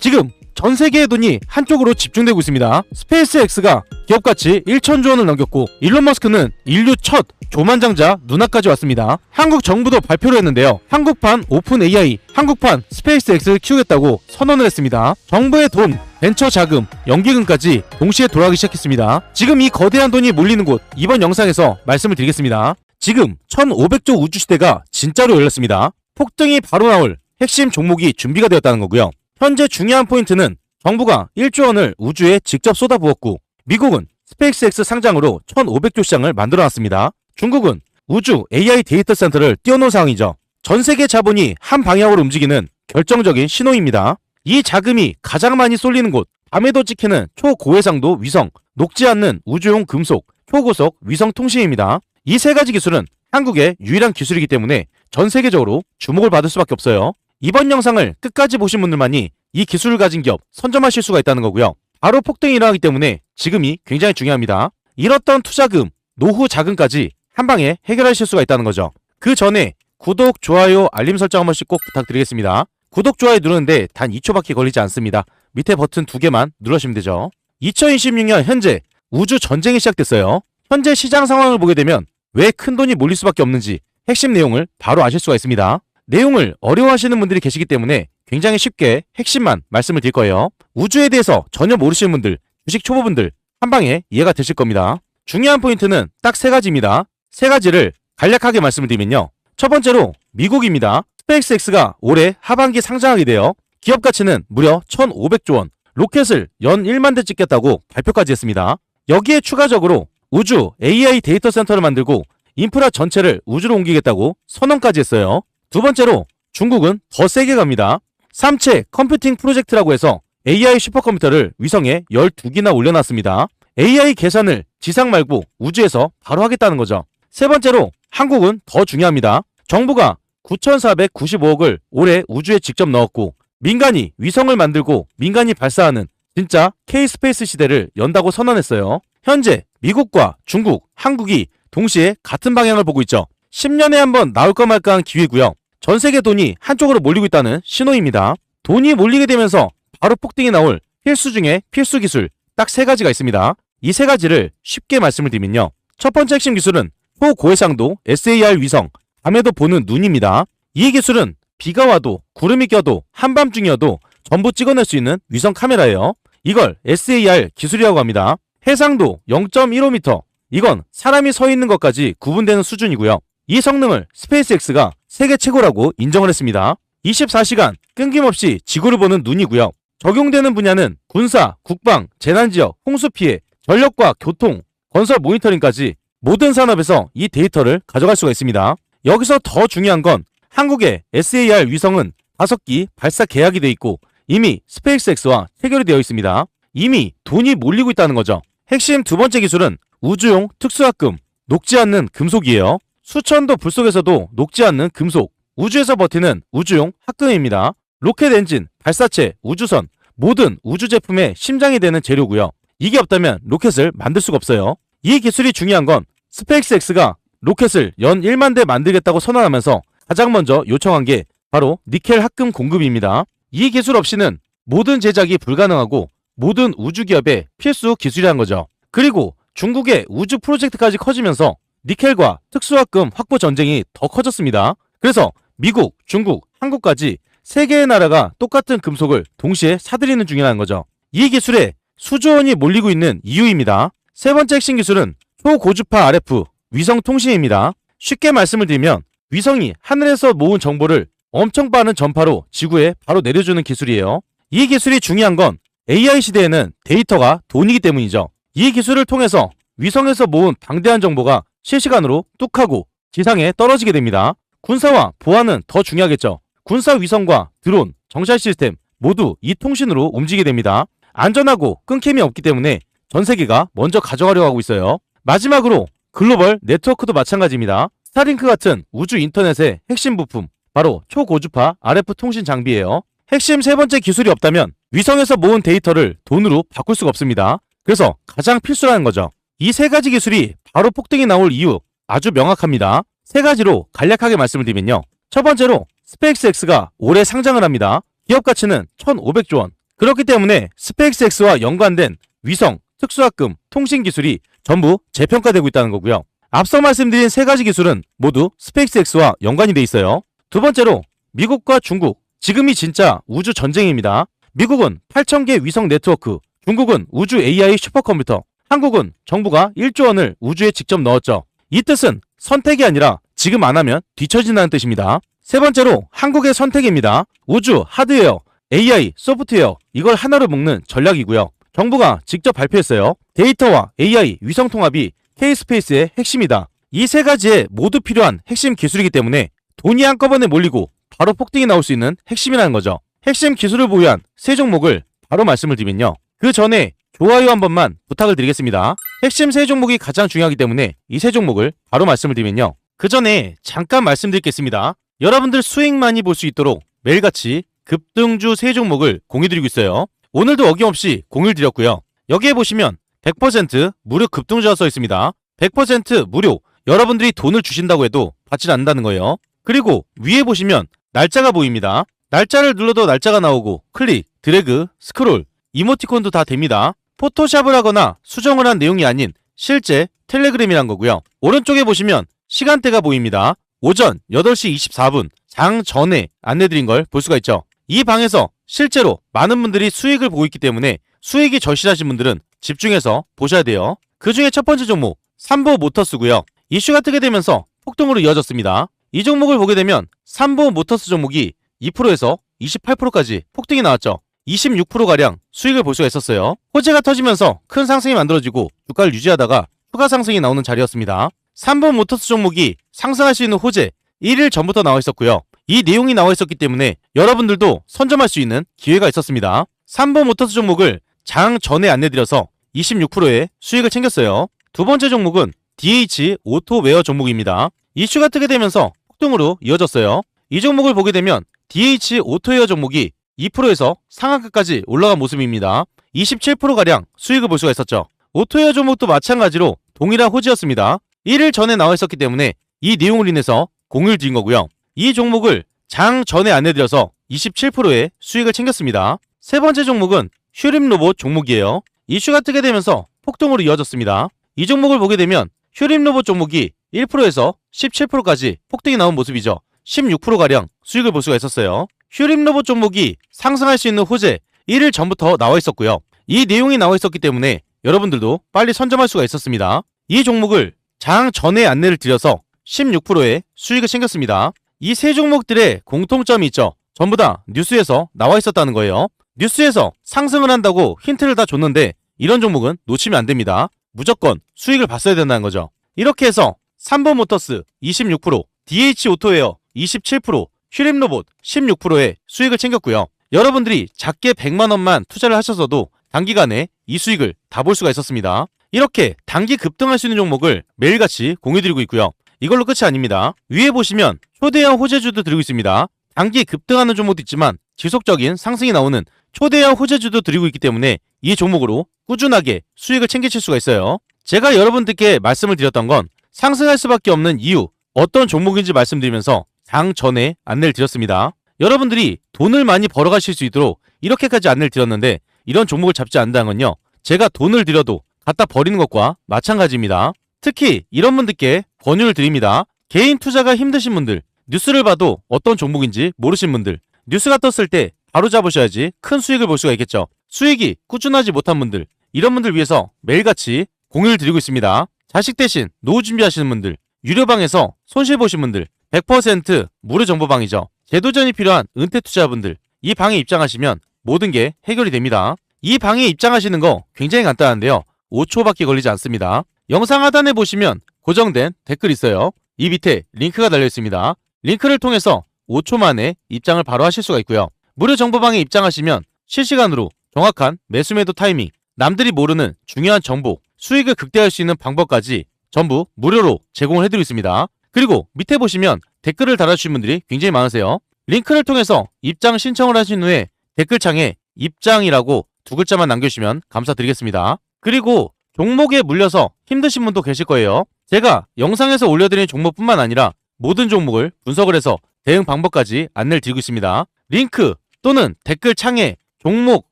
지금 전 세계의 돈이 한쪽으로 집중되고 있습니다. 스페이스X가 기업가치 1,000조 원을 넘겼고 일론 머스크는 인류 첫 조만장자 눈앞까지 왔습니다. 한국 정부도 발표를 했는데요. 한국판 오픈 AI, 한국판 스페이스X를 키우겠다고 선언을 했습니다. 정부의 돈, 벤처 자금, 연기금까지 동시에 돌아가기 시작했습니다. 지금 이 거대한 돈이 몰리는 곳, 이번 영상에서 말씀을 드리겠습니다. 지금 1500조 우주시대가 진짜로 열렸습니다. 폭등이 바로 나올 핵심 종목이 준비가 되었다는 거고요. 현재 중요한 포인트는 정부가 1조 원을 우주에 직접 쏟아부었고, 미국은 스페이스X 상장으로 1500조 시장을 만들어놨습니다. 중국은 우주 AI 데이터 센터를 띄워놓은 상황이죠. 전 세계 자본이 한 방향으로 움직이는 결정적인 신호입니다. 이 자금이 가장 많이 쏠리는 곳, 밤에도 찍히는 초고해상도 위성, 녹지 않는 우주용 금속, 초고속 위성 통신입니다. 이 세 가지 기술은 한국의 유일한 기술이기 때문에 전 세계적으로 주목을 받을 수밖에 없어요. 이번 영상을 끝까지 보신 분들만이 이 기술을 가진 기업 선점하실 수가 있다는 거고요. 바로 폭등이 일어나기 때문에 지금이 굉장히 중요합니다. 잃었던 투자금, 노후 자금까지 한 방에 해결하실 수가 있다는 거죠. 그 전에 구독, 좋아요, 알림 설정 한 번씩 꼭 부탁드리겠습니다. 구독, 좋아요 누르는데 단 2초밖에 걸리지 않습니다. 밑에 버튼 2개만 누르시면 되죠. 2026년 현재 우주 전쟁이 시작됐어요. 현재 시장 상황을 보게 되면 왜 큰 돈이 몰릴 수밖에 없는지 핵심 내용을 바로 아실 수가 있습니다. 내용을 어려워하시는 분들이 계시기 때문에 굉장히 쉽게 핵심만 말씀을 드릴 거예요. 우주에 대해서 전혀 모르시는 분들, 주식 초보분들 한 방에 이해가 되실 겁니다. 중요한 포인트는 딱 세 가지입니다. 세 가지를 간략하게 말씀을 드리면요. 첫 번째로 미국입니다. 스페이스X가 올해 하반기 상장하게 되어 기업 가치는 무려 1,500조 원, 로켓을 연 1만 대 찍겠다고 발표까지 했습니다. 여기에 추가적으로 우주 AI 데이터 센터를 만들고 인프라 전체를 우주로 옮기겠다고 선언까지 했어요. 두 번째로 중국은 더 세게 갑니다. 삼체 컴퓨팅 프로젝트라고 해서 AI 슈퍼컴퓨터를 위성에 12기나 올려놨습니다. AI 계산을 지상 말고 우주에서 바로 하겠다는 거죠. 세 번째로 한국은 더 중요합니다. 정부가 9,495억을 올해 우주에 직접 넣었고 민간이 위성을 만들고 민간이 발사하는 진짜 K-스페이스 시대를 연다고 선언했어요. 현재 미국과 중국, 한국이 동시에 같은 방향을 보고 있죠. 10년에 한번 나올까 말까한 기회고요. 전 세계 돈이 한쪽으로 몰리고 있다는 신호입니다. 돈이 몰리게 되면서 바로 폭등이 나올 필수 중에 필수 기술 딱 세 가지가 있습니다. 이 세 가지를 쉽게 말씀을 드리면요. 첫 번째 핵심 기술은 초고해상도 SAR 위성, 밤에도 보는 눈입니다. 이 기술은 비가 와도 구름이 껴도 한밤중이어도 전부 찍어낼 수 있는 위성 카메라예요. 이걸 SAR 기술이라고 합니다. 해상도 0.15m, 이건 사람이 서 있는 것까지 구분되는 수준이고요. 이 성능을 스페이스X가 세계 최고라고 인정을 했습니다. 24시간 끊김없이 지구를 보는 눈이고요. 적용되는 분야는 군사, 국방, 재난지역, 홍수피해, 전력과 교통, 건설 모니터링까지 모든 산업에서 이 데이터를 가져갈 수가 있습니다. 여기서 더 중요한 건 한국의 SAR 위성은 5기 발사 계약이 돼 있고 이미 스페이스X와 체결이 되어 있습니다. 이미 돈이 몰리고 있다는 거죠. 핵심 두 번째 기술은 우주용 특수합금, 녹지 않는 금속이에요. 수천도 불 속에서도 녹지 않는 금속, 우주에서 버티는 우주용 합금입니다. 로켓 엔진, 발사체, 우주선, 모든 우주 제품의 심장이 되는 재료고요. 이게 없다면 로켓을 만들 수가 없어요. 이 기술이 중요한 건 스페이스X가 로켓을 연 1만 대 만들겠다고 선언하면서 가장 먼저 요청한 게 바로 니켈 합금 공급입니다. 이 기술 없이는 모든 제작이 불가능하고 모든 우주기업의 필수 기술이란 거죠. 그리고 중국의 우주 프로젝트까지 커지면서 니켈과 특수합금 확보 전쟁이 더 커졌습니다. 그래서 미국, 중국, 한국까지 세 개의 나라가 똑같은 금속을 동시에 사들이는 중이라는 거죠. 이 기술에 수조 원이 몰리고 있는 이유입니다. 세 번째 핵심 기술은 초고주파 RF 위성 통신입니다. 쉽게 말씀을 드리면 위성이 하늘에서 모은 정보를 엄청 빠른 전파로 지구에 바로 내려주는 기술이에요. 이 기술이 중요한 건 AI 시대에는 데이터가 돈이기 때문이죠. 이 기술을 통해서 위성에서 모은 방대한 정보가 실시간으로 뚝 하고 지상에 떨어지게 됩니다. 군사와 보안은 더 중요하겠죠. 군사 위성과 드론, 정찰 시스템 모두 이 통신으로 움직이게 됩니다. 안전하고 끊김이 없기 때문에 전 세계가 먼저 가져가려고 하고 있어요. 마지막으로 글로벌 네트워크도 마찬가지입니다. 스타링크 같은 우주 인터넷의 핵심 부품, 바로 초고주파 RF 통신 장비예요. 핵심 세 번째 기술이 없다면 위성에서 모은 데이터를 돈으로 바꿀 수가 없습니다. 그래서 가장 필수라는 거죠. 이 세 가지 기술이 바로 폭등이 나올 이유 아주 명확합니다. 세 가지로 간략하게 말씀을 드리면요. 첫 번째로 스페이스X가 올해 상장을 합니다. 기업 가치는 1,500조 원. 그렇기 때문에 스페이스X와 연관된 위성, 특수학금, 통신 기술이 전부 재평가되고 있다는 거고요. 앞서 말씀드린 세 가지 기술은 모두 스페이스X와 연관이 돼 있어요. 두 번째로 미국과 중국, 지금이 진짜 우주 전쟁입니다. 미국은 8,000개 위성 네트워크, 중국은 우주 AI 슈퍼컴퓨터, 한국은 정부가 1조 원을 우주에 직접 넣었죠. 이 뜻은 선택이 아니라 지금 안 하면 뒤처진다는 뜻입니다. 세 번째로 한국의 선택입니다. 우주, 하드웨어, AI, 소프트웨어 이걸 하나로 묶는 전략이고요. 정부가 직접 발표했어요. 데이터와 AI, 위성 통합이 K-스페이스의 핵심이다. 이 세 가지에 모두 필요한 핵심 기술이기 때문에 돈이 한꺼번에 몰리고 바로 폭등이 나올 수 있는 핵심이라는 거죠. 핵심 기술을 보유한 세 종목을 바로 말씀을 드리면요. 그 전에 좋아요 한 번만 부탁을 드리겠습니다. 핵심 세 종목이 가장 중요하기 때문에 이 세 종목을 바로 말씀을 드리면요. 그 전에 잠깐 말씀드리겠습니다. 여러분들 수익 많이 볼 수 있도록 매일같이 급등주 세 종목을 공유드리고 있어요. 오늘도 어김없이 공유를 드렸고요. 여기에 보시면 100% 무료 급등주가 써 있습니다. 100% 무료. 여러분들이 돈을 주신다고 해도 받지 않는다는 거예요. 그리고 위에 보시면 날짜가 보입니다. 날짜를 눌러도 날짜가 나오고 클릭, 드래그, 스크롤, 이모티콘도 다 됩니다. 포토샵을 하거나 수정을 한 내용이 아닌 실제 텔레그램이란 거고요. 오른쪽에 보시면 시간대가 보입니다. 오전 8시 24분 장 전에 안내드린 걸 볼 수가 있죠. 이 방에서 실제로 많은 분들이 수익을 보고 있기 때문에 수익이 절실하신 분들은 집중해서 보셔야 돼요. 그 중에 첫 번째 종목 삼보 모터스고요. 이슈가 뜨게 되면서 폭등으로 이어졌습니다. 이 종목을 보게 되면 삼보 모터스 종목이 2%에서 28%까지 폭등이 나왔죠. 26%가량 수익을 볼 수가 있었어요. 호재가 터지면서 큰 상승이 만들어지고 주가를 유지하다가 추가 상승이 나오는 자리였습니다. 삼보 모터스 종목이 상승할 수 있는 호재 1일 전부터 나와 있었고요. 이 내용이 나와 있었기 때문에 여러분들도 선점할 수 있는 기회가 있었습니다. 삼보 모터스 종목을 장 전에 안내드려서 26%의 수익을 챙겼어요. 두 번째 종목은 DH 오토웨어 종목입니다. 이슈가 뜨게 되면서 폭등으로 이어졌어요. 이 종목을 보게 되면 DH 오토웨어 종목이 2%에서 상한가까지 올라간 모습입니다. 27%가량 수익을 볼 수가 있었죠. 오토웨어 종목도 마찬가지로 동일한 호재였습니다. 1일 전에 나와 있었기 때문에 이 내용을 인해서 공유를 드린 거고요. 이 종목을 장 전에 안내드려서 27%의 수익을 챙겼습니다. 세 번째 종목은 휴림로봇 종목이에요. 이슈가 뜨게 되면서 폭등으로 이어졌습니다. 이 종목을 보게 되면 휴림로봇 종목이 1%에서 17%까지 폭등이 나온 모습이죠. 16%가량 수익을 볼 수가 있었어요. 휴림로봇 종목이 상승할 수 있는 호재 1일 전부터 나와 있었고요. 이 내용이 나와 있었기 때문에 여러분들도 빨리 선점할 수가 있었습니다. 이 종목을 장 전에 안내를 드려서 16%의 수익을 챙겼습니다. 이 세 종목들의 공통점이 있죠. 전부 다 뉴스에서 나와 있었다는 거예요. 뉴스에서 상승을 한다고 힌트를 다 줬는데 이런 종목은 놓치면 안 됩니다. 무조건 수익을 봤어야 된다는 거죠. 이렇게 해서 삼보 모터스 26%, DH 오토웨어 27%, 휴림로봇 16%의 수익을 챙겼고요. 여러분들이 작게 100만원만 투자를 하셔서도 단기간에 이 수익을 다 볼 수가 있었습니다. 이렇게 단기 급등할 수 있는 종목을 매일같이 공유드리고 있고요. 이걸로 끝이 아닙니다. 위에 보시면 초대형 호재주도 드리고 있습니다. 단기 급등하는 종목도 있지만 지속적인 상승이 나오는 초대형 호재주도 드리고 있기 때문에 이 종목으로 꾸준하게 수익을 챙기실 수가 있어요. 제가 여러분들께 말씀을 드렸던 건 상승할 수밖에 없는 이유, 어떤 종목인지 말씀드리면서 장 전에 안내를 드렸습니다. 여러분들이 돈을 많이 벌어가실 수 있도록 이렇게까지 안내를 드렸는데 이런 종목을 잡지 않는다는 건요. 제가 돈을 들여도 갖다 버리는 것과 마찬가지입니다. 특히 이런 분들께 권유를 드립니다. 개인 투자가 힘드신 분들, 뉴스를 봐도 어떤 종목인지 모르신 분들, 뉴스가 떴을 때 바로 잡으셔야지 큰 수익을 볼 수가 있겠죠. 수익이 꾸준하지 못한 분들, 이런 분들 위해서 매일같이 공유를 드리고 있습니다. 자식 대신 노후 준비하시는 분들, 유료방에서 손실 보신 분들, 100% 무료 정보방이죠. 재도전이 필요한 은퇴 투자분들, 이 방에 입장하시면 모든 게 해결이 됩니다. 이 방에 입장하시는 거 굉장히 간단한데요. 5초밖에 걸리지 않습니다. 영상 하단에 보시면 고정된 댓글 있어요. 이 밑에 링크가 달려 있습니다. 링크를 통해서 5초 만에 입장을 바로 하실 수가 있고요. 무료 정보방에 입장하시면 실시간으로 정확한 매수매도 타이밍, 남들이 모르는 중요한 정보, 수익을 극대화할 수 있는 방법까지 전부 무료로 제공을 해드리고 있습니다. 그리고 밑에 보시면 댓글을 달아주신 분들이 굉장히 많으세요. 링크를 통해서 입장 신청을 하신 후에 댓글창에 입장이라고 2글자만 남겨주시면 감사드리겠습니다. 그리고 종목에 물려서 힘드신 분도 계실 거예요. 제가 영상에서 올려드리는 종목뿐만 아니라 모든 종목을 분석을 해서 대응 방법까지 안내를 드리고 있습니다. 링크 또는 댓글 창에 종목,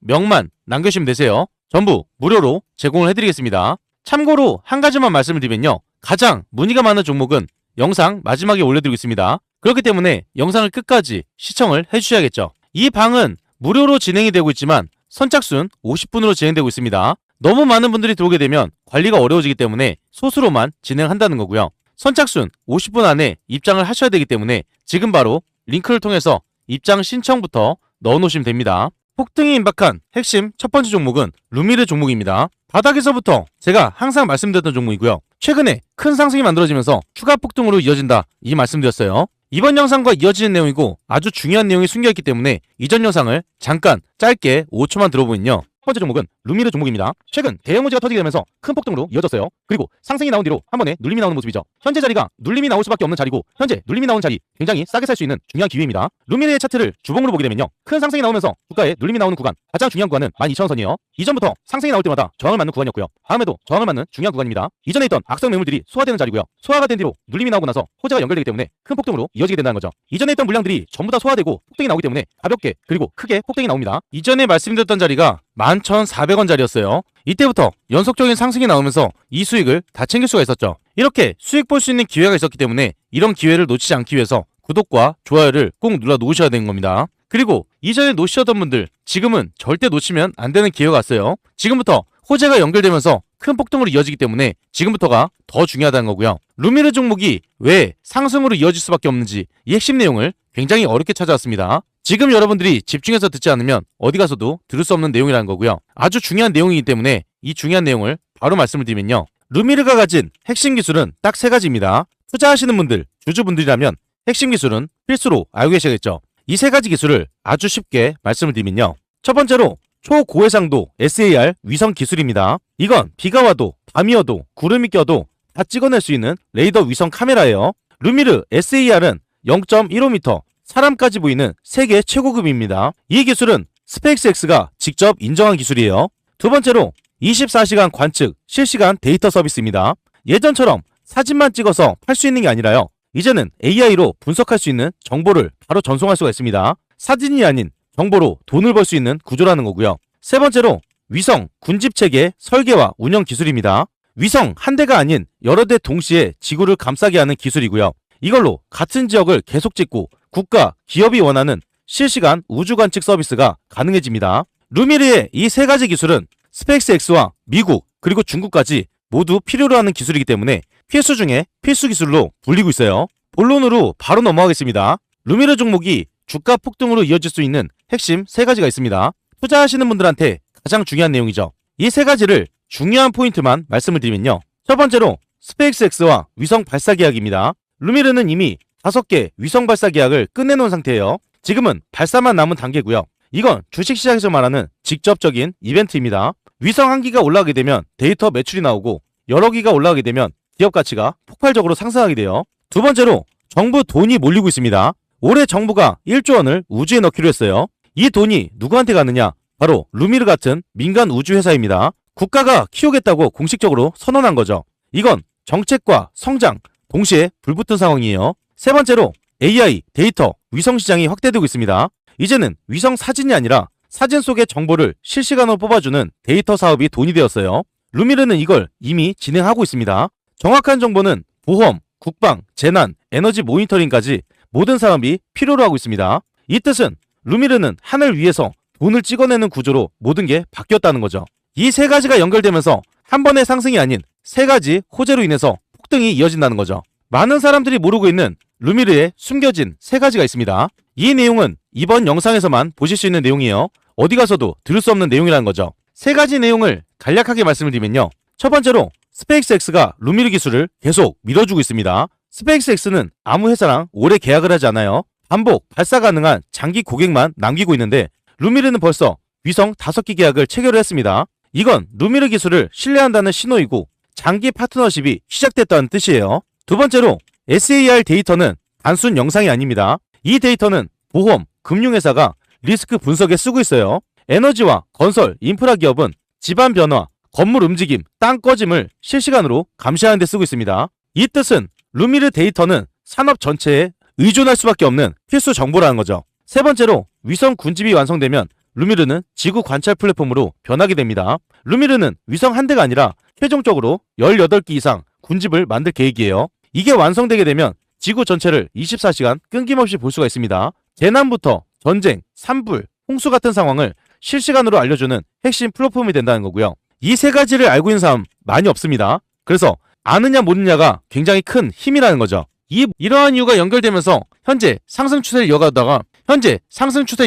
명만 남겨주시면 되세요. 전부 무료로 제공을 해드리겠습니다. 참고로 한 가지만 말씀을 드리면요. 가장 문의가 많은 종목은 영상 마지막에 올려드리고 있습니다. 그렇기 때문에 영상을 끝까지 시청을 해주셔야겠죠. 이 방은 무료로 진행이 되고 있지만 선착순 50분으로 진행되고 있습니다. 너무 많은 분들이 들어오게 되면 관리가 어려워지기 때문에 소수로만 진행한다는 거고요. 선착순 50분 안에 입장을 하셔야 되기 때문에 지금 바로 링크를 통해서 입장 신청부터 넣어놓으시면 됩니다. 폭등이 임박한 핵심 첫 번째 종목은 루미르 종목입니다. 바닥에서부터 제가 항상 말씀드렸던 종목이고요. 최근에 큰 상승이 만들어지면서 추가 폭등으로 이어진다 이 말씀드렸어요. 이번 영상과 이어지는 내용이고 아주 중요한 내용이 숨겨있기 때문에 이전 영상을 잠깐 짧게 5초만 들어보면요. 첫 번째 종목은 루미르 종목입니다. 최근 대형 호재가 터지게 되면서 큰 폭등으로 이어졌어요. 그리고 상승이 나온 뒤로 한 번에 눌림이 나오는 모습이죠. 현재 자리가 눌림이 나올 수밖에 없는 자리고 현재 눌림이 나온 자리 굉장히 싸게 살 수 있는 중요한 기회입니다. 루미르의 차트를 주봉으로 보게 되면요. 큰 상승이 나오면서 주가에 눌림이 나오는 구간 가장 중요한 구간은 12,000원선이에요. 이전부터 상승이 나올 때마다 저항을 맞는 구간이었고요. 다음에도 저항을 맞는 중요한 구간입니다. 이전에 있던 악성 매물들이 소화되는 자리고요. 소화가 된 뒤로 눌림이 나오고 나서 호재가 연결되기 때문에 큰 폭등으로 이어지게 된다는 거죠. 이전에 있던 물량들이 전부 다 소화되고 폭등이 나오기 때문에 가볍게 그리고 크게 폭등이 나옵니다. 이전에 말씀드렸던 자리가 11,400원 자리였어요. 이때부터 연속적인 상승이 나오면서 이 수익을 다 챙길 수가 있었죠. 이렇게 수익 볼 수 있는 기회가 있었기 때문에 이런 기회를 놓치지 않기 위해서 구독과 좋아요를 꼭 눌러 놓으셔야 되는 겁니다. 그리고 이전에 놓으셨던 분들 지금은 절대 놓치면 안 되는 기회가 왔어요. 지금부터 호재가 연결되면서 큰 폭등으로 이어지기 때문에 지금부터가 더 중요하다는 거고요. 루미르 종목이 왜 상승으로 이어질 수밖에 없는지 이 핵심 내용을 굉장히 어렵게 찾아왔습니다. 지금 여러분들이 집중해서 듣지 않으면 어디 가서도 들을 수 없는 내용이라는 거고요. 아주 중요한 내용이기 때문에 이 중요한 내용을 바로 말씀을 드리면요. 루미르가 가진 핵심 기술은 딱 3가지입니다. 투자하시는 분들, 주주분들이라면 핵심 기술은 필수로 알고 계셔야겠죠. 이 3가지 기술을 아주 쉽게 말씀을 드리면요. 첫 번째로 초고해상도 SAR 위성 기술입니다. 이건 비가 와도 밤이어도 구름이 껴도 다 찍어낼 수 있는 레이더 위성 카메라예요. 루미르 SAR은 0.15m 사람까지 보이는 세계 최고급입니다. 이 기술은 스페이스X가 직접 인정한 기술이에요. 두 번째로 24시간 관측, 실시간 데이터 서비스입니다. 예전처럼 사진만 찍어서 팔 수 있는 게 아니라요. 이제는 AI로 분석할 수 있는 정보를 바로 전송할 수가 있습니다. 사진이 아닌 정보로 돈을 벌 수 있는 구조라는 거고요. 세 번째로 위성 군집체계 설계와 운영 기술입니다. 위성 한 대가 아닌 여러 대 동시에 지구를 감싸게 하는 기술이고요. 이걸로 같은 지역을 계속 찍고 국가, 기업이 원하는 실시간 우주 관측 서비스가 가능해집니다. 루미르의 이 3가지 기술은 스페이스X와 미국 그리고 중국까지 모두 필요로 하는 기술이기 때문에 필수 중에 필수 기술로 불리고 있어요. 본론으로 바로 넘어가겠습니다. 루미르 종목이 주가 폭등으로 이어질 수 있는 핵심 3가지가 있습니다. 투자하시는 분들한테 가장 중요한 내용이죠. 이 3가지를 중요한 포인트만 말씀을 드리면요. 첫 번째로 스페이스X와 위성 발사 계약입니다. 루미르는 이미 5개 위성 발사 계약을 끝내놓은 상태예요. 지금은 발사만 남은 단계고요. 이건 주식시장에서 말하는 직접적인 이벤트입니다. 위성 한 기가 올라가게 되면 데이터 매출이 나오고 여러 기가 올라가게 되면 기업 가치가 폭발적으로 상승하게 돼요. 두 번째로 정부 돈이 몰리고 있습니다. 올해 정부가 1조 원을 우주에 넣기로 했어요. 이 돈이 누구한테 가느냐? 바로 루미르 같은 민간 우주 회사입니다. 국가가 키우겠다고 공식적으로 선언한 거죠. 이건 정책과 성장 동시에 불붙은 상황이에요. 세 번째로 AI, 데이터, 위성 시장이 확대되고 있습니다. 이제는 위성 사진이 아니라 사진 속의 정보를 실시간으로 뽑아주는 데이터 사업이 돈이 되었어요. 루미르는 이걸 이미 진행하고 있습니다. 정확한 정보는 보험, 국방, 재난, 에너지 모니터링까지 모든 사람이 필요로 하고 있습니다. 이 뜻은 루미르는 하늘 위에서 돈을 찍어내는 구조로 모든 게 바뀌었다는 거죠. 이 3가지가 연결되면서 한 번의 상승이 아닌 3가지 호재로 인해서 폭등이 이어진다는 거죠. 많은 사람들이 모르고 있는 루미르의 숨겨진 3가지가 있습니다. 이 내용은 이번 영상에서만 보실 수 있는 내용이에요. 어디 가서도 들을 수 없는 내용이라는 거죠. 3가지 내용을 간략하게 말씀을 드리면요. 첫 번째로 스페이스X가 루미르 기술을 계속 밀어주고 있습니다. 스페이스X는 아무 회사랑 오래 계약을 하지 않아요. 반복, 발사 가능한 장기 고객만 남기고 있는데 루미르는 벌써 위성 5기 계약을 체결을 했습니다. 이건 루미르 기술을 신뢰한다는 신호이고 장기 파트너십이 시작됐다는 뜻이에요. 두 번째로 SAR 데이터는 단순 영상이 아닙니다. 이 데이터는 보험, 금융회사가 리스크 분석에 쓰고 있어요. 에너지와 건설, 인프라 기업은 집안 변화, 건물 움직임, 땅 꺼짐을 실시간으로 감시하는 데 쓰고 있습니다. 이 뜻은 루미르 데이터는 산업 전체에 의존할 수밖에 없는 필수 정보라는 거죠. 세 번째로 위성 군집이 완성되면 루미르는 지구 관찰 플랫폼으로 변하게 됩니다. 루미르는 위성 한 대가 아니라 최종적으로 18기 이상 군집을 만들 계획이에요. 이게 완성되게 되면 지구 전체를 24시간 끊김없이 볼 수가 있습니다. 재난부터 전쟁, 산불, 홍수 같은 상황을 실시간으로 알려주는 핵심 플랫폼이 된다는 거고요. 이 세 가지를 알고 있는 사람 많이 없습니다. 그래서 아느냐 모르냐가 굉장히 큰 힘이라는 거죠. 이러한 이유가 연결되면서 현재 상승 추세를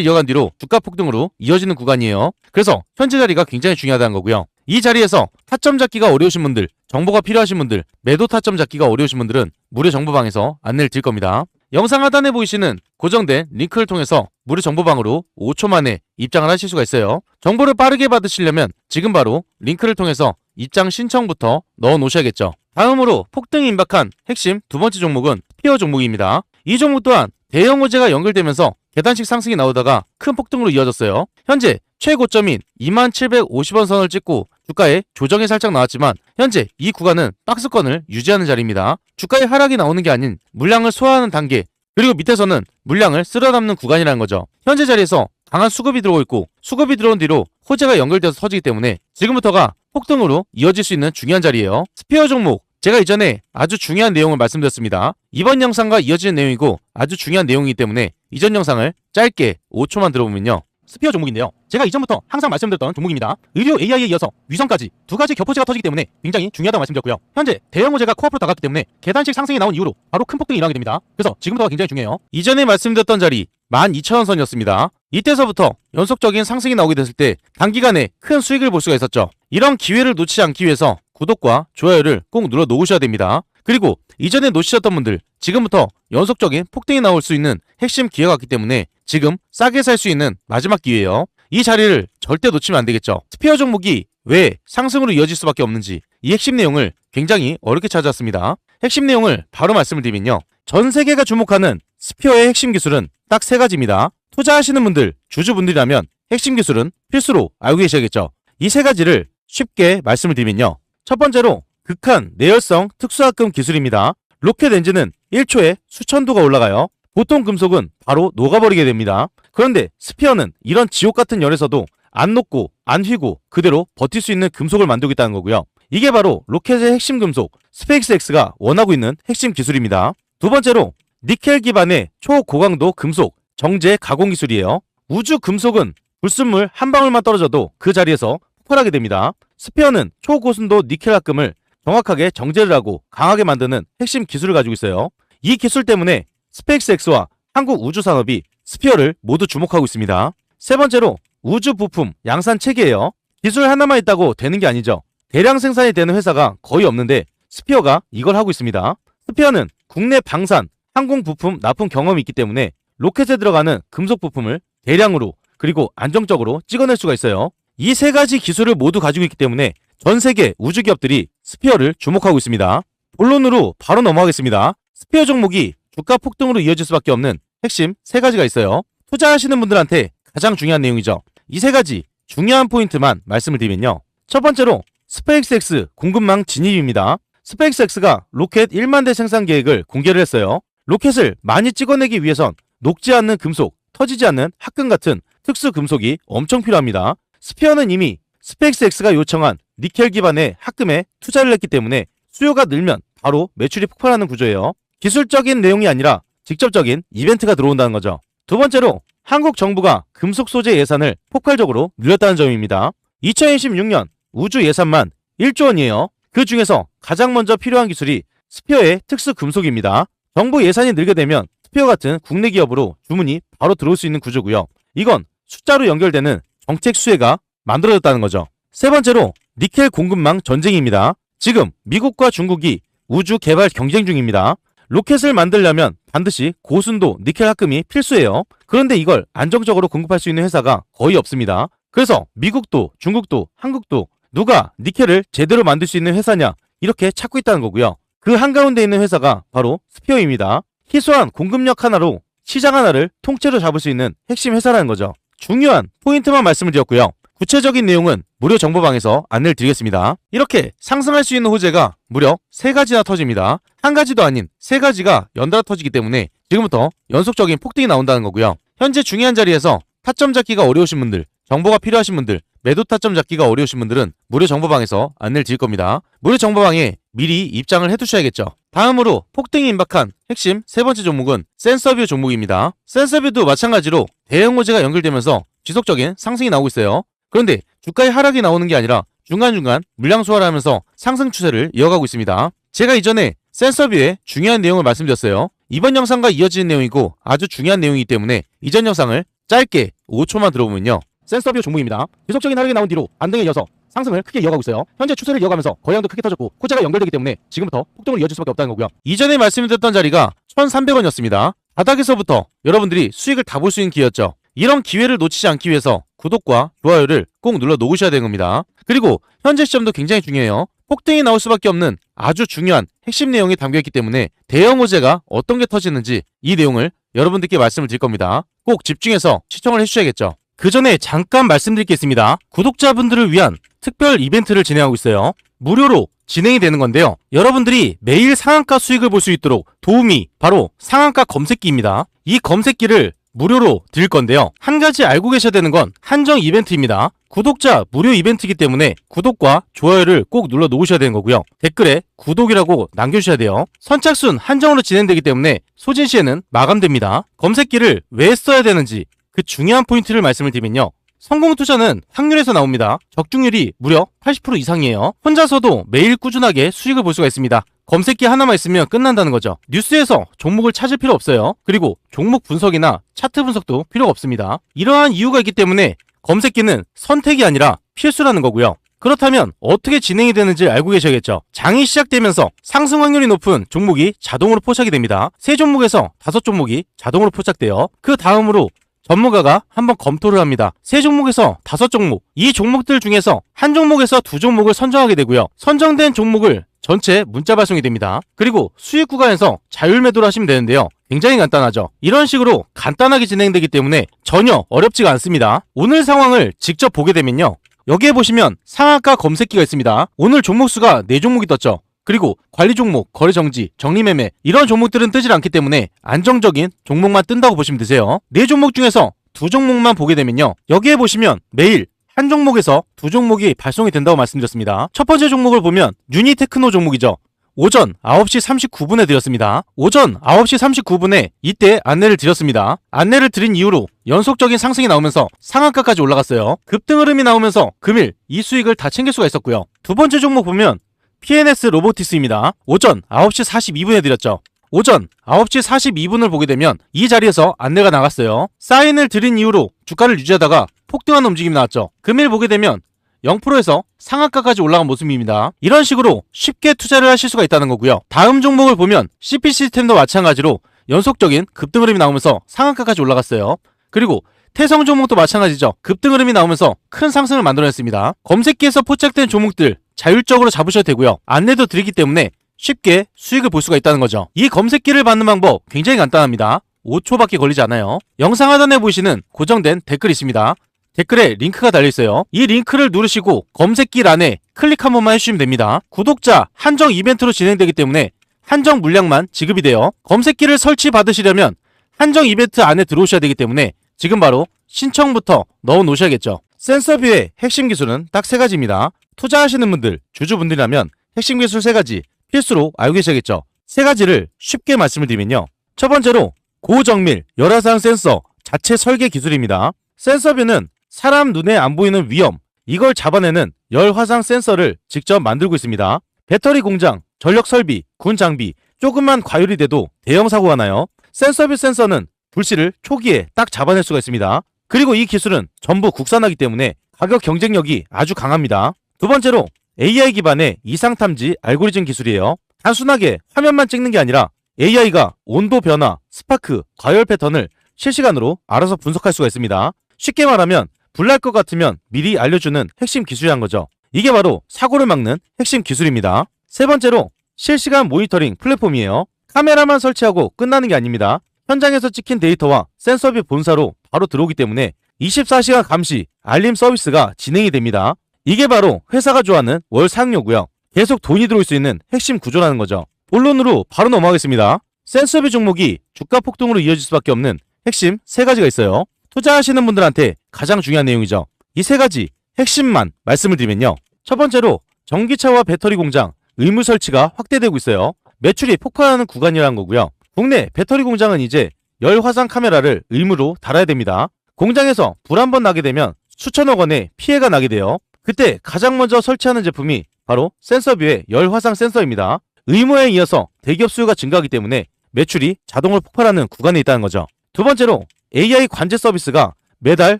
이어간 뒤로 주가 폭등으로 이어지는 구간이에요. 그래서 현재 자리가 굉장히 중요하다는 거고요. 이 자리에서 타점 잡기가 어려우신 분들, 정보가 필요하신 분들, 매도 타점 잡기가 어려우신 분들은 무료 정보방에서 안내를 드릴 겁니다. 영상 하단에 보이시는 고정된 링크를 통해서 무료 정보방으로 5초 만에 입장을 하실 수가 있어요. 정보를 빠르게 받으시려면 지금 바로 링크를 통해서 입장 신청부터 넣어 놓으셔야겠죠. 다음으로 폭등이 임박한 핵심 두 번째 종목은 스피어 종목입니다. 이 종목 또한 대형 호재가 연결되면서 계단식 상승이 나오다가 큰 폭등으로 이어졌어요. 현재 최고점인 2750원 선을 찍고 주가에 조정이 살짝 나왔지만 현재 이 구간은 박스권을 유지하는 자리입니다. 주가의 하락이 나오는 게 아닌 물량을 소화하는 단계, 그리고 밑에서는 물량을 쓸어담는 구간이라는 거죠. 현재 자리에서 강한 수급이 들어오고 있고, 수급이 들어온 뒤로 호재가 연결되어서 터지기 때문에 지금부터가 폭등으로 이어질 수 있는 중요한 자리예요. 스피어 종목, 제가 이전에 아주 중요한 내용을 말씀드렸습니다. 이번 영상과 이어지는 내용이고 아주 중요한 내용이기 때문에 이전 영상을 짧게 5초만 들어보면요. 스피어 종목인데요. 제가 이전부터 항상 말씀드렸던 종목입니다. 의료 AI에 이어서 위성까지 두 가지 겹호재가 터지기 때문에 굉장히 중요하다고 말씀드렸고요. 현재 대형 호재가 코앞으로 다가왔기 때문에 계단식 상승이 나온 이후로 바로 큰 폭등이 일어나게 됩니다. 그래서 지금부터가 굉장히 중요해요. 이전에 말씀드렸던 자리 12,000원 선이었습니다. 이때서부터 연속적인 상승이 나오게 됐을 때 단기간에 큰 수익을 볼 수가 있었죠. 이런 기회를 놓치지 않기 위해서 구독과 좋아요를 꼭 눌러 놓으셔야 됩니다. 그리고 이전에 놓치셨던 분들, 지금부터 연속적인 폭등이 나올 수 있는 핵심 기회가 왔기 때문에 지금 싸게 살 수 있는 마지막 기회예요. 이 자리를 절대 놓치면 안 되겠죠. 스피어 종목이 왜 상승으로 이어질 수밖에 없는지 이 핵심 내용을 굉장히 어렵게 찾아왔습니다. 핵심 내용을 바로 말씀을 드리면요. 전 세계가 주목하는 스피어의 핵심 기술은 딱 세 가지입니다. 투자하시는 분들, 주주분들이라면 핵심 기술은 필수로 알고 계셔야겠죠. 이 세 가지를 쉽게 말씀을 드리면요. 첫 번째로 극한 내열성 특수합금 기술입니다. 로켓 엔진은 1초에 수천 도가 올라가요. 보통 금속은 바로 녹아버리게 됩니다. 그런데 스피어는 이런 지옥 같은 열에서도 안 녹고 안 휘고 그대로 버틸 수 있는 금속을 만들고 있다는 거고요. 이게 바로 로켓의 핵심 금속 스페이스X가 원하고 있는 핵심 기술입니다. 두 번째로 니켈 기반의 초고강도 금속 정제 가공 기술이에요. 우주 금속은 불순물 한 방울만 떨어져도 그 자리에서 폭발하게 됩니다. 스피어는 초고순도 니켈 합금을 정확하게 정제를 하고 강하게 만드는 핵심 기술을 가지고 있어요. 이 기술 때문에 스페이스X와 한국 우주산업이 스피어를 모두 주목하고 있습니다. 세 번째로 우주 부품 양산 체계예요. 기술 하나만 있다고 되는 게 아니죠. 대량 생산이 되는 회사가 거의 없는데 스피어가 이걸 하고 있습니다. 스피어는 국내 방산, 항공 부품 납품 경험이 있기 때문에 로켓에 들어가는 금속 부품을 대량으로 그리고 안정적으로 찍어낼 수가 있어요. 이 세 가지 기술을 모두 가지고 있기 때문에 전 세계 우주 기업들이 스피어를 주목하고 있습니다. 본론으로 바로 넘어가겠습니다. 스피어 종목이 주가 폭등으로 이어질 수밖에 없는 핵심 세 가지가 있어요. 투자하시는 분들한테 가장 중요한 내용이죠. 이 세 가지 중요한 포인트만 말씀을 드리면요. 첫 번째로 스페이스X 공급망 진입입니다. 스페이스X가 로켓 1만 대 생산 계획을 공개를 했어요. 로켓을 많이 찍어내기 위해선 녹지 않는 금속, 터지지 않는 합금 같은 특수 금속이 엄청 필요합니다. 스피어는 이미 스페이스X가 요청한 니켈 기반의 합금에 투자를 했기 때문에 수요가 늘면 바로 매출이 폭발하는 구조예요. 기술적인 내용이 아니라 직접적인 이벤트가 들어온다는 거죠. 두 번째로 한국 정부가 금속 소재 예산을 폭발적으로 늘렸다는 점입니다. 2026년 우주 예산만 1조 원이에요. 그 중에서 가장 먼저 필요한 기술이 스피어의 특수 금속입니다. 정부 예산이 늘게 되면 스피어 같은 국내 기업으로 주문이 바로 들어올 수 있는 구조고요. 이건 숫자로 연결되는 정책 수혜가 만들어졌다는 거죠. 세 번째로 니켈 공급망 전쟁입니다. 지금 미국과 중국이 우주 개발 경쟁 중입니다. 로켓을 만들려면 반드시 고순도 니켈 합금이 필수예요. 그런데 이걸 안정적으로 공급할 수 있는 회사가 거의 없습니다. 그래서 미국도 중국도 한국도 누가 니켈을 제대로 만들 수 있는 회사냐 이렇게 찾고 있다는 거고요. 그 한가운데 있는 회사가 바로 스피어입니다. 희소한 공급력 하나로 시장 하나를 통째로 잡을 수 있는 핵심 회사라는 거죠. 중요한 포인트만 말씀을 드렸고요. 구체적인 내용은 무료 정보방에서 안내를 드리겠습니다. 이렇게 상승할 수 있는 호재가 무려 3가지나 터집니다. 한 가지도 아닌 3가지가 연달아 터지기 때문에 지금부터 연속적인 폭등이 나온다는 거고요. 현재 중요한 자리에서 타점 잡기가 어려우신 분들, 정보가 필요하신 분들, 매도 타점 잡기가 어려우신 분들은 무료 정보방에서 안내를 드릴 겁니다. 무료 정보방에 미리 입장을 해두셔야겠죠. 다음으로 폭등이 임박한 핵심 세 번째 종목은 센서뷰 종목입니다. 센서뷰도 마찬가지로 대형 호재가 연결되면서 지속적인 상승이 나오고 있어요. 그런데 주가의 하락이 나오는 게 아니라 중간중간 물량 소화를 하면서 상승 추세를 이어가고 있습니다. 제가 이전에 센서뷰의 중요한 내용을 말씀드렸어요. 이번 영상과 이어지는 내용이고 아주 중요한 내용이기 때문에 이전 영상을 짧게 5초만 들어보면요. 센서뷰 종목입니다. 지속적인 하락이 나온 뒤로 반등에 이어서 상승을 크게 이어가고 있어요. 현재 추세를 이어가면서 거래량도 크게 터졌고 호재가 연결되기 때문에 지금부터 폭등으로 이어질 수밖에 없다는 거고요. 이전에 말씀드렸던 자리가 1,300원이었습니다. 바닥에서부터 여러분들이 수익을 다 볼 수 있는 기회였죠. 이런 기회를 놓치지 않기 위해서 구독과 좋아요를 꼭 눌러 놓으셔야 되는 겁니다. 그리고 현재 시점도 굉장히 중요해요. 폭등이 나올 수밖에 없는 아주 중요한 핵심 내용이 담겨있기 때문에 대형 호재가 어떤 게 터지는지 이 내용을 여러분들께 말씀을 드릴 겁니다. 꼭 집중해서 시청을 해주셔야겠죠. 그 전에 잠깐 말씀드릴 게 있습니다. 구독자분들을 위한 특별 이벤트를 진행하고 있어요. 무료로 진행이 되는 건데요. 여러분들이 매일 상한가 수익을 볼 수 있도록 도움이 바로 상한가 검색기입니다. 이 검색기를 무료로 드릴 건데요. 한 가지 알고 계셔야 되는 건 한정 이벤트입니다. 구독자 무료 이벤트이기 때문에 구독과 좋아요를 꼭 눌러 놓으셔야 되는 거고요. 댓글에 구독이라고 남겨주셔야 돼요. 선착순 한정으로 진행되기 때문에 소진 시에는 마감됩니다. 검색기를 왜 써야 되는지 그 중요한 포인트를 말씀을 드리면요. 성공 투자는 확률에서 나옵니다. 적중률이 무려 80% 이상이에요. 혼자서도 매일 꾸준하게 수익을 볼 수가 있습니다. 검색기 하나만 있으면 끝난다는 거죠. 뉴스에서 종목을 찾을 필요 없어요. 그리고 종목 분석이나 차트 분석도 필요가 없습니다. 이러한 이유가 있기 때문에 검색기는 선택이 아니라 필수라는 거고요. 그렇다면 어떻게 진행이 되는지 알고 계셔야겠죠. 장이 시작되면서 상승 확률이 높은 종목이 자동으로 포착이 됩니다. 3종목에서 5종목이 자동으로 포착돼요. 그 다음으로 전문가가 한번 검토를 합니다. 3종목에서 5종목, 이 종목들 중에서 한 종목에서 2종목을 선정하게 되고요. 선정된 종목을 전체 문자 발송이 됩니다. 그리고 수익 구간에서 자율 매도를 하시면 되는데요. 굉장히 간단하죠. 이런 식으로 간단하게 진행되기 때문에 전혀 어렵지가 않습니다. 오늘 상황을 직접 보게 되면요. 여기에 보시면 상한가 검색기가 있습니다. 오늘 종목수가 4종목이 떴죠. 그리고 관리 종목, 거래 정지, 정리 매매 이런 종목들은 뜨질 않기 때문에 안정적인 종목만 뜬다고 보시면 되세요. 4종목 중에서 2종목만 보게 되면요. 여기에 보시면 매일 한 종목에서 2종목이 발송이 된다고 말씀드렸습니다. 첫 번째 종목을 보면 유니테크노 종목이죠. 오전 9시 39분에 드렸습니다. 오전 9시 39분에 이때 안내를 드렸습니다. 안내를 드린 이후로 연속적인 상승이 나오면서 상한가까지 올라갔어요. 급등 흐름이 나오면서 금일 이 수익을 다 챙길 수가 있었고요. 두 번째 종목 보면 PNS 로보티스입니다. 오전 9시 42분에 드렸죠. 오전 9시 42분을 보게 되면 이 자리에서 안내가 나갔어요. 사인을 드린 이후로 주가를 유지하다가 폭등하는 움직임이 나왔죠. 금일 보게 되면 0%에서 상한가까지 올라간 모습입니다. 이런 식으로 쉽게 투자를 하실 수가 있다는 거고요. 다음 종목을 보면 CP 시스템도 마찬가지로 연속적인 급등 흐름이 나오면서 상한가까지 올라갔어요. 그리고 태성 종목도 마찬가지죠. 급등 흐름이 나오면서 큰 상승을 만들어냈습니다. 검색기에서 포착된 종목들 자율적으로 잡으셔도 되고요. 안내도 드리기 때문에 쉽게 수익을 볼 수가 있다는 거죠. 이 검색기를 받는 방법 굉장히 간단합니다. 5초밖에 걸리지 않아요. 영상 하단에 보이시는 고정된 댓글이 있습니다. 댓글에 링크가 달려있어요. 이 링크를 누르시고 검색길 안에 클릭 한 번만 해주시면 됩니다. 구독자 한정 이벤트로 진행되기 때문에 한정 물량만 지급이 돼요. 검색기를 설치 받으시려면 한정 이벤트 안에 들어오셔야 되기 때문에 지금 바로 신청부터 넣어 놓으셔야겠죠. 센서뷰의 핵심 기술은 딱 3가지입니다. 투자하시는 분들, 주주분들이라면 핵심 기술 3가지 필수로 알고 계셔야겠죠. 3가지를 쉽게 말씀을 드리면요. 첫 번째로 고정밀 열화상 센서 자체 설계 기술입니다. 센서뷰는 사람 눈에 안 보이는 위험, 이걸 잡아내는 열화상 센서를 직접 만들고 있습니다. 배터리 공장, 전력 설비, 군 장비, 조금만 과열이 돼도 대형 사고가 나요. 센서뷰 센서는 불씨를 초기에 딱 잡아낼 수가 있습니다. 그리고 이 기술은 전부 국산화이기 때문에 가격 경쟁력이 아주 강합니다. 두 번째로 AI 기반의 이상 탐지 알고리즘 기술이에요. 단순하게 화면만 찍는 게 아니라 AI가 온도 변화, 스파크, 과열 패턴을 실시간으로 알아서 분석할 수가 있습니다. 쉽게 말하면 불날 것 같으면 미리 알려주는 핵심 기술이란 거죠. 이게 바로 사고를 막는 핵심 기술입니다. 세 번째로 실시간 모니터링 플랫폼이에요. 카메라만 설치하고 끝나는 게 아닙니다. 현장에서 찍힌 데이터와 센서뷰 본사로 바로 들어오기 때문에 24시간 감시, 알림 서비스가 진행이 됩니다. 이게 바로 회사가 좋아하는 월 사용료고요. 계속 돈이 들어올 수 있는 핵심 구조라는 거죠. 본론으로 바로 넘어가겠습니다. 센서뷰 종목이 주가 폭등으로 이어질 수밖에 없는 핵심 3가지가 있어요. 투자하시는 분들한테 가장 중요한 내용이죠. 이 세 가지 핵심만 말씀을 드리면요. 첫 번째로 전기차와 배터리 공장 의무 설치가 확대되고 있어요. 매출이 폭발하는 구간이라는 거고요. 국내 배터리 공장은 이제 열화상 카메라를 의무로 달아야 됩니다. 공장에서 불 한 번 나게 되면 수천억 원의 피해가 나게 돼요. 그때 가장 먼저 설치하는 제품이 바로 센서뷰의 열화상 센서입니다. 의무에 이어서 대기업 수요가 증가하기 때문에 매출이 자동으로 폭발하는 구간에 있다는 거죠. 두 번째로 AI 관제 서비스가 매달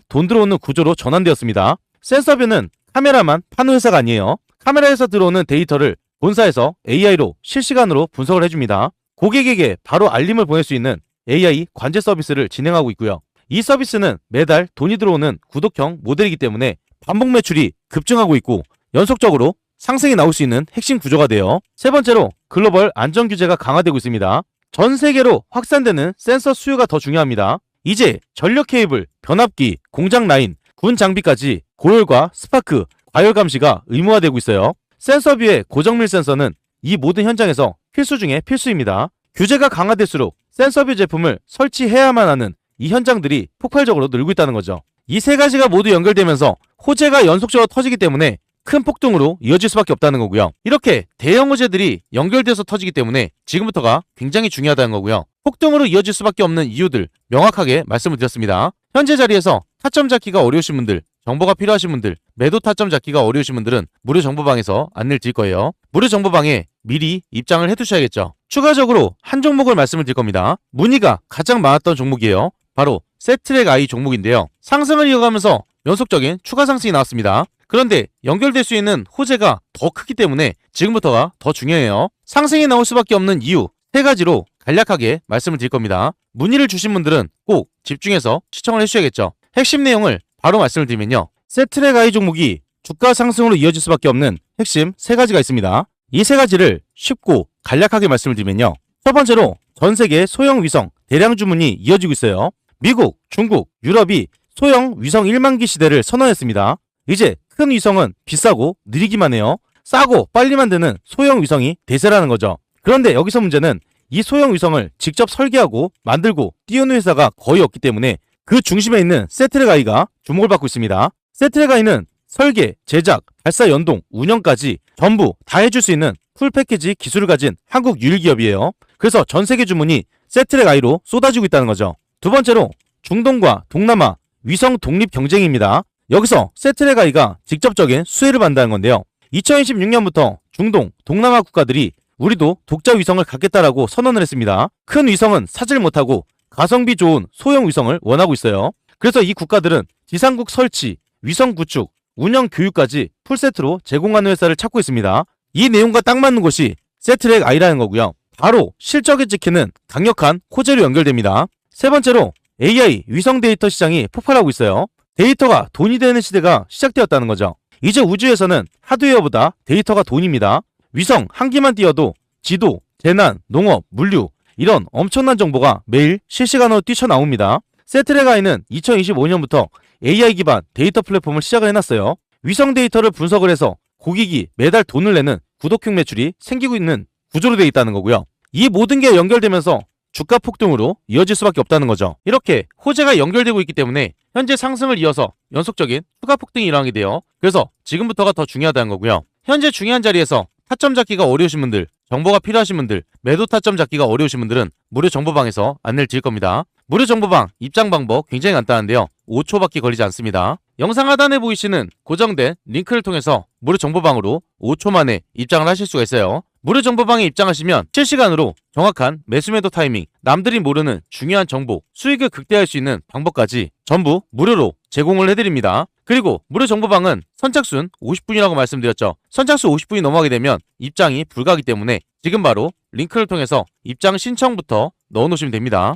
돈 들어오는 구조로 전환되었습니다. 센서뷰는 카메라만 파는 회사가 아니에요. 카메라에서 들어오는 데이터를 본사에서 AI로 실시간으로 분석을 해줍니다. 고객에게 바로 알림을 보낼 수 있는 AI 관제 서비스를 진행하고 있고요. 이 서비스는 매달 돈이 들어오는 구독형 모델이기 때문에 반복 매출이 급증하고 있고 연속적으로 상승이 나올 수 있는 핵심 구조가 돼요. 세 번째로 글로벌 안전 규제가 강화되고 있습니다. 전 세계로 확산되는 센서 수요가 더 중요합니다. 이제 전력 케이블, 변압기, 공장 라인, 군 장비까지 고열과 스파크, 과열 감시가 의무화되고 있어요. 센서뷰의 고정밀 센서는 이 모든 현장에서 필수 중에 필수입니다. 규제가 강화될수록 센서뷰 제품을 설치해야만 하는 이 현장들이 폭발적으로 늘고 있다는 거죠. 이 세 가지가 모두 연결되면서 호재가 연속적으로 터지기 때문에 큰 폭등으로 이어질 수밖에 없다는 거고요. 이렇게 대형 호재들이 연결돼서 터지기 때문에 지금부터가 굉장히 중요하다는 거고요. 폭등으로 이어질 수밖에 없는 이유들 명확하게 말씀을 드렸습니다. 현재 자리에서 타점 잡기가 어려우신 분들, 정보가 필요하신 분들, 매도 타점 잡기가 어려우신 분들은 무료 정보방에서 안내를 드릴 거예요. 무료 정보방에 미리 입장을 해두셔야겠죠. 추가적으로 한 종목을 말씀을 드릴 겁니다. 문의가 가장 많았던 종목이에요. 바로 세트랙 I 종목인데요. 상승을 이어가면서 연속적인 추가 상승이 나왔습니다. 그런데 연결될 수 있는 호재가 더 크기 때문에 지금부터가 더 중요해요. 상승이 나올 수밖에 없는 이유 세 가지로 간략하게 말씀을 드릴 겁니다. 문의를 주신 분들은 꼭 집중해서 시청을 해주셔야겠죠. 핵심 내용을 바로 말씀을 드리면요. 세트랙 I 종목이 주가 상승으로 이어질 수밖에 없는 핵심 세 가지가 있습니다. 이 세 가지를 쉽고 간략하게 말씀을 드리면요. 첫 번째로 전 세계 소형 위성 대량 주문이 이어지고 있어요. 미국, 중국, 유럽이 소형 위성 1만 기 시대를 선언했습니다. 이제 큰 위성은 비싸고 느리기만 해요. 싸고 빨리 만드는 소형 위성이 대세라는 거죠. 그런데 여기서 문제는 이 소형 위성을 직접 설계하고 만들고 띄우는 회사가 거의 없기 때문에 그 중심에 있는 세트랙 I가 주목을 받고 있습니다. 세트랙 I는 설계, 제작, 발사 연동, 운영까지 전부 다 해줄 수 있는 풀 패키지 기술을 가진 한국 유일 기업이에요. 그래서 전 세계 주문이 세트랙 I로 쏟아지고 있다는 거죠. 두 번째로 중동과 동남아 위성 독립 경쟁입니다. 여기서 세트랙 I가 직접적인 수혜를 받는다는 건데요. 2026년부터 중동, 동남아 국가들이 우리도 독자 위성을 갖겠다라고 선언을 했습니다. 큰 위성은 사질 못하고 가성비 좋은 소형 위성을 원하고 있어요. 그래서 이 국가들은 지상국 설치, 위성 구축, 운영 교육까지 풀세트로 제공하는 회사를 찾고 있습니다. 이 내용과 딱 맞는 곳이 세트랙 I라는 거고요. 바로 실적에 찍히는 강력한 호재로 연결됩니다. 세 번째로 AI 위성 데이터 시장이 폭발하고 있어요. 데이터가 돈이 되는 시대가 시작되었다는 거죠. 이제 우주에서는 하드웨어보다 데이터가 돈입니다. 위성 한 기만 띄워도 지도, 재난, 농업, 물류 이런 엄청난 정보가 매일 실시간으로 뛰쳐나옵니다. 세트랙 I는 2025년부터 AI 기반 데이터 플랫폼을 시작을 해놨어요. 위성 데이터를 분석을 해서 고객이 매달 돈을 내는 구독형 매출이 생기고 있는 구조로 되어 있다는 거고요. 이 모든 게 연결되면서 주가 폭등으로 이어질 수밖에 없다는 거죠. 이렇게 호재가 연결되고 있기 때문에 현재 상승을 이어서 연속적인 추가 폭등이 일어나게 돼요. 그래서 지금부터가 더 중요하다는 거고요. 현재 중요한 자리에서 타점 잡기가 어려우신 분들, 정보가 필요하신 분들, 매도 타점 잡기가 어려우신 분들은 무료 정보방에서 안내를 드릴 겁니다. 무료 정보방 입장 방법 굉장히 간단한데요. 5초밖에 걸리지 않습니다. 영상 하단에 보이시는 고정된 링크를 통해서 무료 정보방으로 5초 만에 입장을 하실 수가 있어요. 무료 정보방에 입장하시면 실시간으로 정확한 매수매도 타이밍, 남들이 모르는 중요한 정보, 수익을 극대화할 수 있는 방법까지 전부 무료로 제공을 해드립니다. 그리고 무료 정보방은 선착순 50분이라고 말씀드렸죠. 선착순 50분이 넘어가게 되면 입장이 불가하기 때문에 지금 바로 링크를 통해서 입장 신청부터 넣어놓으시면 됩니다.